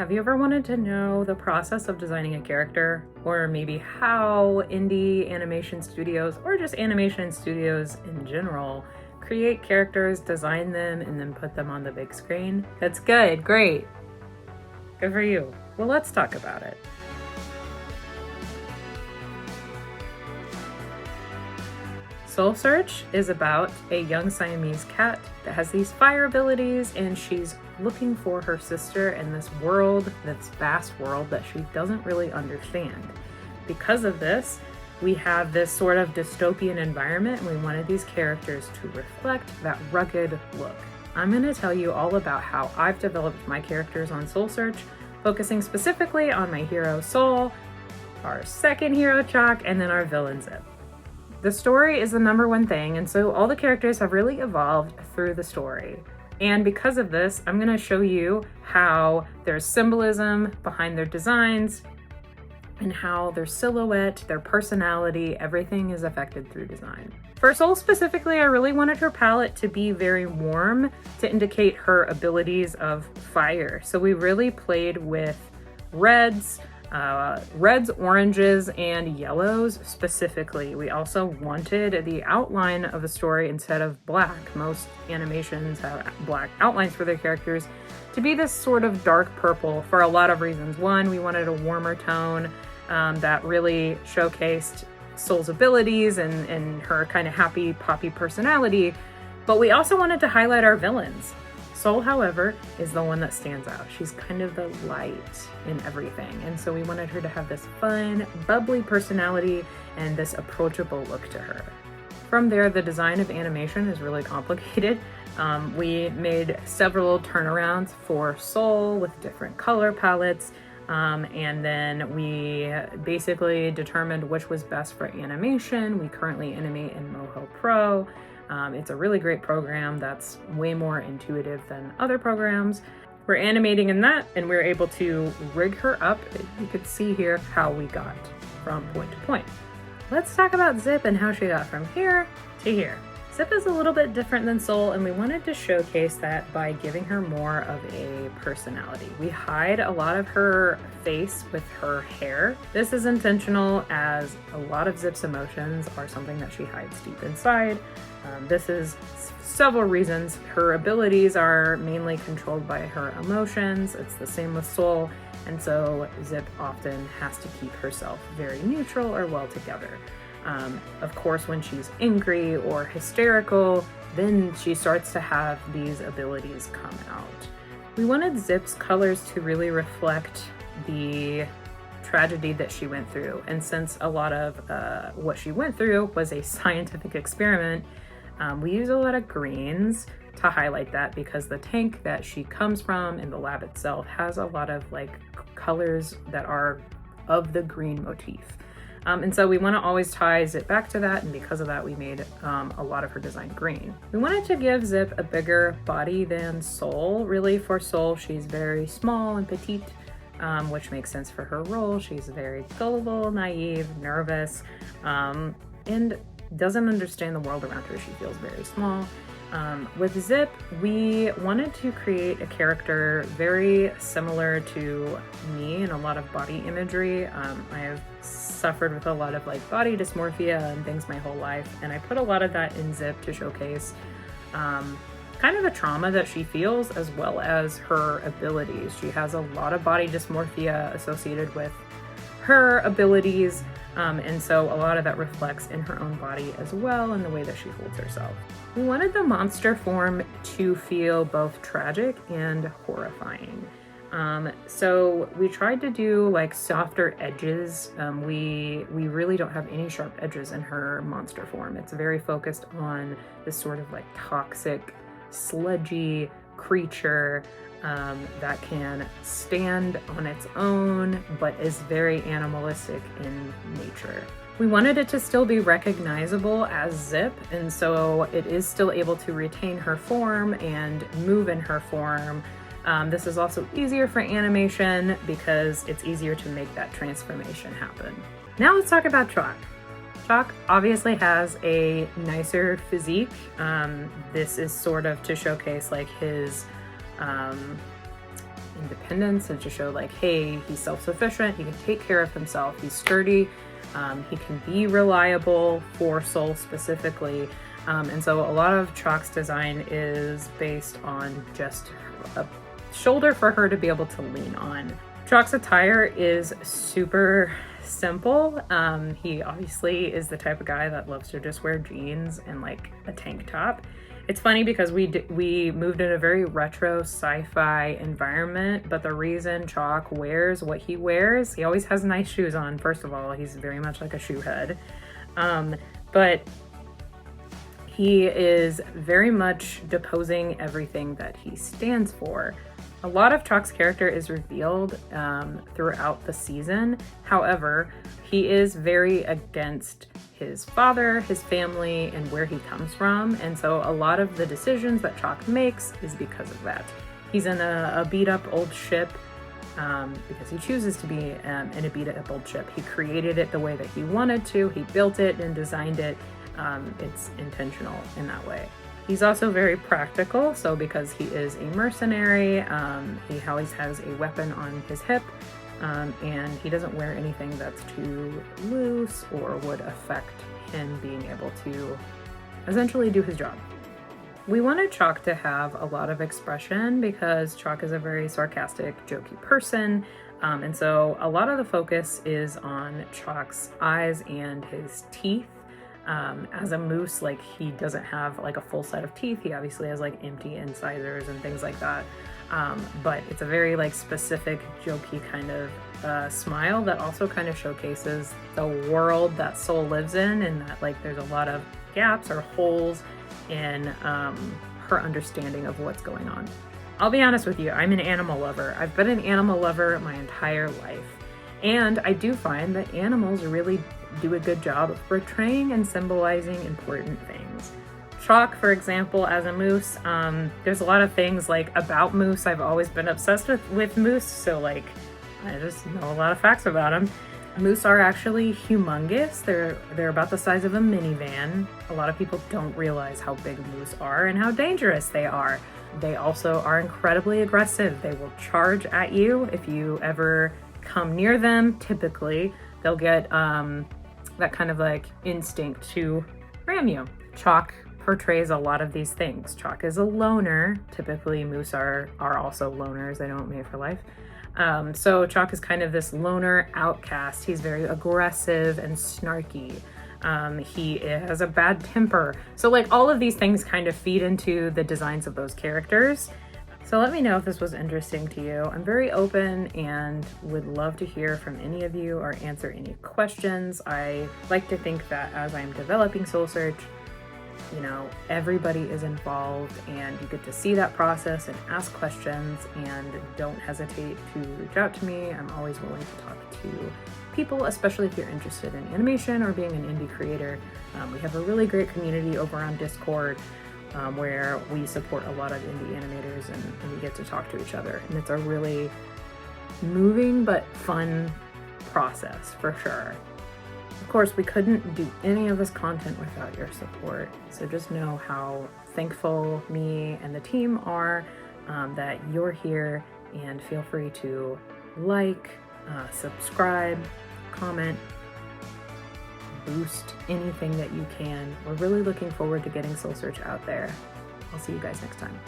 Have you ever wanted to know the process of designing a character? Or maybe how indie animation studios, or just animation studios in general, create characters, design them, and then put them on the big screen? That's good, great. Good for you. Well, let's talk about it. Soul Search is about a young Siamese cat that has these fire abilities, and she's looking for her sister in this world, this vast world that she doesn't really understand. Because of this, we have this sort of dystopian environment, and we wanted these characters to reflect that rugged look. I'm going to tell you all about how I've developed my characters on Soul Search, focusing specifically on my hero Soul, our second hero Choc, and then our villain Zip. The story is the number one thing, and so all the characters have really evolved through the story. And because of this, I'm going to show you how there's symbolism behind their designs and how their silhouette, their personality, everything is affected through design. For Soul specifically, I really wanted her palette to be very warm to indicate her abilities of fire. So we really played with reds, oranges, and yellows specifically. We also wanted the outline of the story, instead of black, most animations have black outlines for their characters, to be this sort of dark purple for a lot of reasons. One, we wanted a warmer tone that really showcased Soul's abilities and her kind of happy poppy personality, but we also wanted to highlight our villains. Soul, however, is the one that stands out. She's kind of the light in everything. And so we wanted her to have this fun, bubbly personality and this approachable look to her. From there, the design of animation is really complicated. We made several turnarounds for Soul with different color palettes. And then we basically determined which was best for animation. We currently animate in Moho Pro. It's a really great program that's way more intuitive than other programs. We're animating in that, and we're able to rig her up. You could see here how we got from point to point. Let's talk about Zip and how she got from here to here. Zip is a little bit different than Soul, and we wanted to showcase that by giving her more of a personality. We hide a lot of her face with her hair. This is intentional, as a lot of Zip's emotions are something that she hides deep inside. This is several reasons. Her abilities are mainly controlled by her emotions. It's the same with Soul, and so Zip often has to keep herself very neutral or well together. Of course, when she's angry or hysterical, then she starts to have these abilities come out. We wanted Zip's colors to really reflect the tragedy that she went through. And since a lot of what she went through was a scientific experiment, we use a lot of greens to highlight that, because the tank that she comes from in the lab itself has a lot of colors that are of the green motif. And so we want to always tie Zip back to that, and because of that, we made a lot of her design green. We wanted to give Zip a bigger body than Soul. Really, for Soul, she's very small and petite, which makes sense for her role. She's very gullible, naive, nervous, and doesn't understand the world around her. She feels very small. With Zip, we wanted to create a character very similar to me in a lot of body imagery. I have suffered with a lot of body dysmorphia and things my whole life, and I put a lot of that in Zip to showcase kind of the trauma that she feels, as well as her abilities. She has a lot of body dysmorphia associated with her abilities, and so a lot of that reflects in her own body as well, and the way that she holds herself. We wanted the monster form to feel both tragic and horrifying. So we tried to do softer edges. We really don't have any sharp edges in her monster form. It's very focused on this sort of toxic, sludgy creature that can stand on its own, but is very animalistic in nature. We wanted it to still be recognizable as Zip, and so it is still able to retain her form and move in her form. This is also easier for animation because it's easier to make that transformation happen. Now let's talk about Choc. Choc obviously has a nicer physique. This is sort of to showcase his independence and to show like, hey, he's self-sufficient, he can take care of himself, he's sturdy, he can be reliable for Soul specifically. And so a lot of Choc's design is based on just a shoulder for her to be able to lean on. Choc's attire is super simple. He obviously is the type of guy that loves to just wear jeans and like a tank top. It's funny because we moved in a very retro sci-fi environment, but the reason Choc wears what he wears, he always has nice shoes on. First of all, he's very much like a shoe head. But he is very much deposing everything that he stands for. A lot of Choc's character is revealed throughout the season. However, he is very against his father, his family, and where he comes from. And so a lot of the decisions that Choc makes is because of that. He's in a beat up old ship because he chooses to be in a beat up old ship. He created it the way that he wanted to. He built it and designed it. It's intentional in that way. He's also very practical, so because he is a mercenary, he always has a weapon on his hip, and he doesn't wear anything that's too loose or would affect him being able to essentially do his job. We wanted Choc to have a lot of expression because Choc is a very sarcastic, jokey person, and so a lot of the focus is on Choc's eyes and his teeth. As a moose, like he doesn't have like a full set of teeth. He obviously has like empty incisors and things like that. But it's a very like specific, jokey kind of smile that also kind of showcases the world that Soul lives in, and that like there's a lot of gaps or holes in her understanding of what's going on. I'll be honest with you, I'm an animal lover. I've been an animal lover my entire life. And I do find that animals really do a good job of portraying and symbolizing important things. Choc, for example, as a moose, there's a lot of things like about moose. I've always been obsessed with moose, so like I just know a lot of facts about them. Moose are actually humongous. They're about the size of a minivan. A lot of people don't realize how big moose are and how dangerous they are. They also are incredibly aggressive. They will charge at you if you ever come near them. Typically, they'll get that kind of like instinct to ram you. Choc portrays a lot of these things. Choc is a loner. Typically, moose are also loners. They don't mate for life. So Choc is kind of this loner outcast. He's very aggressive and snarky. He has a bad temper. So like all of these things kind of feed into the designs of those characters. So let me know if this was interesting to you. I'm very open and would love to hear from any of you or answer any questions. I like to think that as I'm developing Soul Search, you know, everybody is involved and you get to see that process and ask questions, and don't hesitate to reach out to me. I'm always willing to talk to people, especially if you're interested in animation or being an indie creator. We have a really great community over on Discord where we support a lot of indie animators and we get to talk to each other. And it's a really moving but fun process for sure. Of course, we couldn't do any of this content without your support. So just know how thankful me and the team are that you're here, and feel free to like, subscribe, comment, boost anything that you can. We're really looking forward to getting Soul Search out there. I'll see you guys next time.